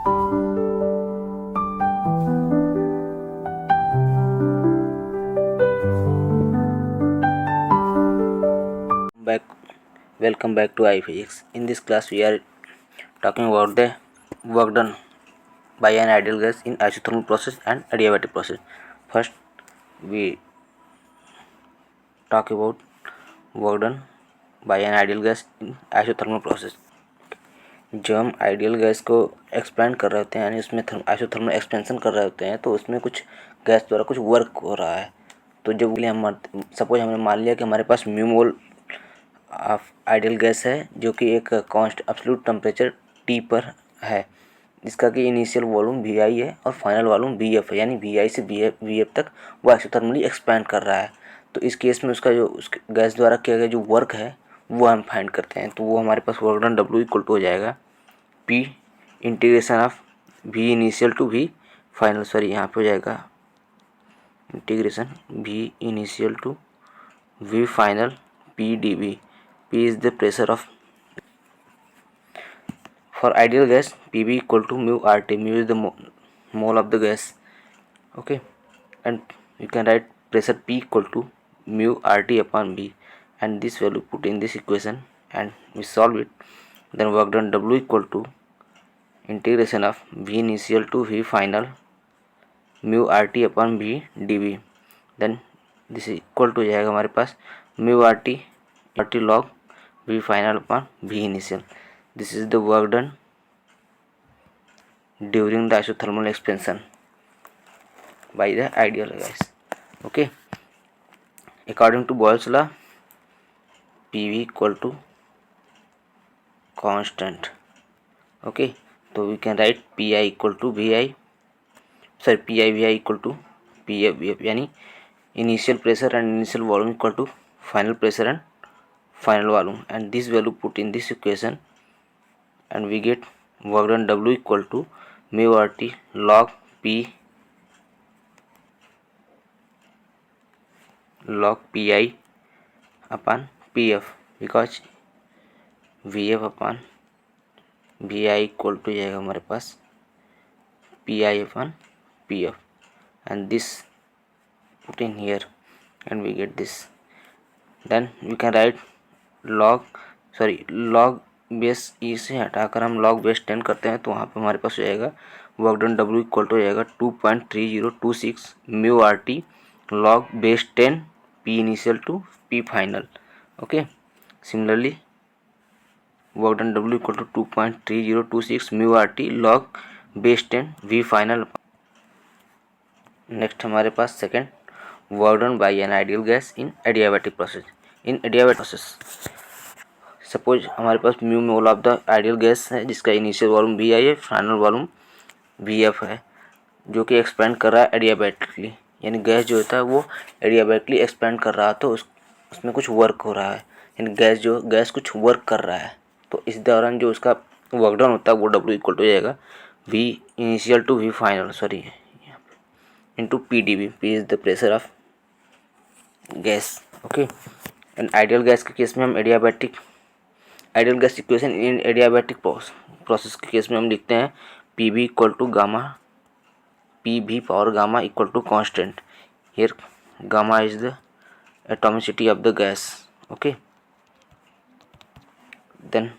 back Welcome back to iPhysics. In this class we are talking about the work done by an ideal gas in isothermal process and adiabatic process. First we talk about work done by an ideal gas in isothermal process. जब हम ideal gas को expand कर रहे होते हैं, यानी उसमें isothermal expansion कर रहे होते हैं, तो उसमें कुछ गैस द्वारा कुछ वर्क हो रहा है। तो जब हम सपोज हमने मान लिया कि हमारे पास mu mole of ideal gas है, जो कि एक कॉन्स्ट एब्सोल्यूट टेम्परेचर टी पर है, जिसका कि इनिशियल वॉल्यूम वी आई है और फाइनल वॉल्यूम वी एफ है, यानी वी आई से वी एफ तक वो आइसोथर्मली एक्सपेंड कर रहा है। तो इस केस में उसका जो उस गैस द्वारा किया गया जो वर्क है वो हम फाइंड करते हैं। तो वो हमारे पास work done W equal to हो जाएगा P integration of V initial to V final, sorry यहाँ पे हो जाएगा integration V initial to V final P D V. P is the pressure of for ideal gas, PV equal to mu RT. Mu is the mole of the gas. Okay, and you can write pressure P equal to mu RT upon V, and this value put in this equation and we solve it. Then work done W equal to integration of V initial to V final mu RT upon V dV. Then this is equal to जाएगा हमारे पास mu RT log V final upon V initial. This is the work done during the isothermal expansion by the ideal gas. Okay, according to Boyle's law, PV equal to constant. Okay, so we can write PI equal to VI, sorry PI VI equal to PF VF, यानी initial pressure and initial volume equal to final pressure and final volume, and this value put in this equation and we get work done W equal to mu RT log PI upon PF, because VF upon VI equal to जाएगा हमारे पास PI upon PF, and this put in here and we get this. Then we can write log base e से हटाकर हम log base 10 करते हैं, तो वहाँ पे हमारे पास हो जाएगा work done W equal to हो जाएगा 2.3026 mu R T log base 10 P initial to P final. Okay, similarly work done W equal to 2.3026 mu R T log base 10 V final. Next हमारे पास second work done by an ideal gas in adiabatic process. In adiabatic process suppose हमारे पास mu mole of the ideal gas है, जिसका initial volume we आई है, final volume V F है, जो कि एक्सपेंड कर रहा है एडियाबैटिकली, यानी गैस जो होता है वो एडियाबैटिकली एक्सपेंड कर रहा है, तो उसमें कुछ वर्क हो रहा है, यानी गैस कुछ वर्क कर रहा है. तो इस दौरान जो उसका वर्क डन होता है वो डब्ल्यू इक्वल टू हो जाएगा V initial to V final, sorry into P D V. P is the pressure of gas. Okay, and ideal gas के केस में हम ideal gas equation in adiabatic process के case में हम लिखते हैं P V equal to gamma, P V power gamma equal to constant. Here gamma is the atomicity of the gas. Okay, then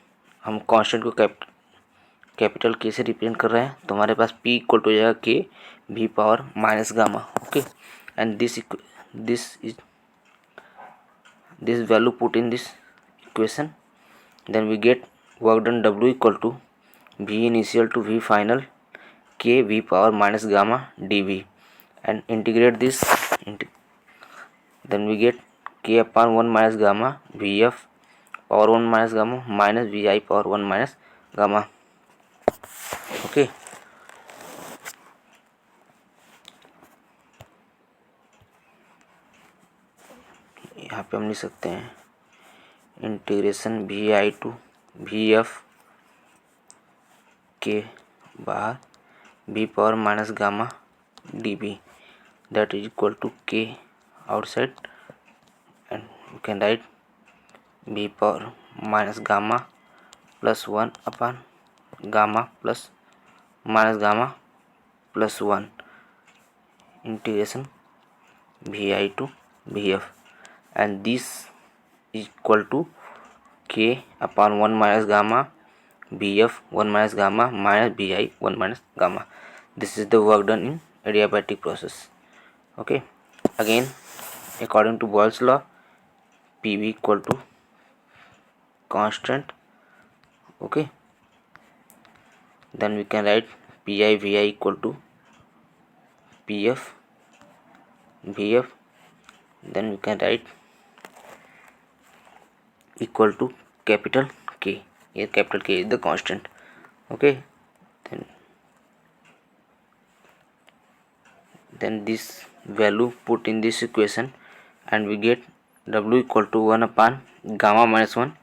हम constant को capital K से represent कर रहे हैं, तो हमारे पास पी इक्वल टू हो जाएगा के भी power minus gamma. Okay, and this value put in this equation, then we get work done W equal to V initial to V final K V power minus gamma dV, and integrate this, then we get K upon 1 minus gamma VF power 1 minus gamma minus VI power 1 minus gamma. Okay, यहाँ पे हम लिख सकते हैं integration V I to V F K बाहर V power minus gamma D V, that is equal to K outside, and you can write V power minus gamma plus 1 upon gamma plus minus gamma plus 1 integration vi to vf and this is equal to k upon 1 minus gamma vf 1 minus gamma minus vi 1 minus gamma. This is the work done in adiabatic process. Okay, again according to Boyle's law, pv equal to constant. Okay, then we can write pi vi equal to pf vf, then we can write equal to capital K. Here capital K is the constant. Okay, then this value put in this equation and we get W equal to 1 upon gamma minus 1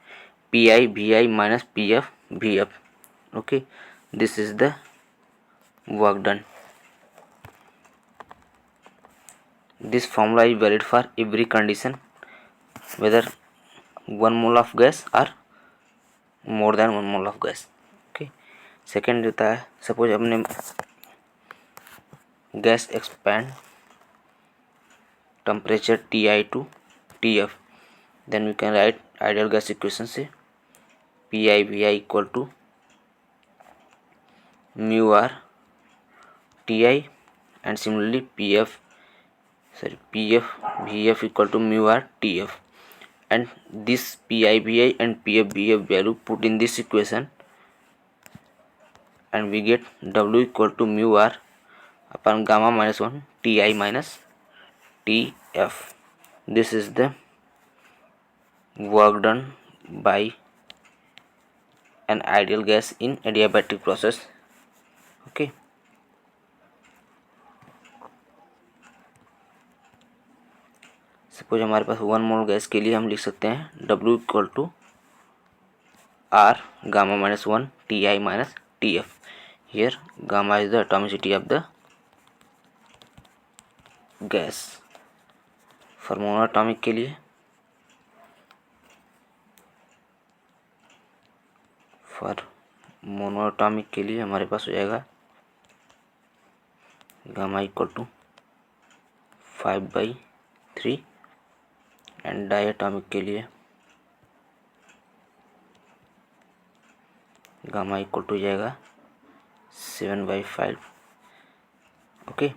pi vi minus pf vf. Okay, this is the work done. This formula is valid for every condition, whether 1 mole of gas or more than 1 mole of gas. Okay, second देता है, suppose अपने gas expand temperature Ti to Tf, then we can write ideal gas equation से pi vi equal to mu r Ti and similarly pf vf equal to mu r Tf, and this pi vi and pf vf value put in this equation and we get W equal to mu r upon gamma minus 1 Ti minus Tf. This is the work done by an ideal gas in adiabatic process. Okay, suppose हमारे पास 1 मोल gas के लिए हम लिख सकते हैं W equal to R gamma minus 1 Ti minus Tf. Here gamma is the atomicity of the gas. For monoatomic के लिए हमारे पास हो जाएगा gamma equal to 5/3 and diatomic के लिए गामा इक्वल टू जाएगा 7/5. ओके,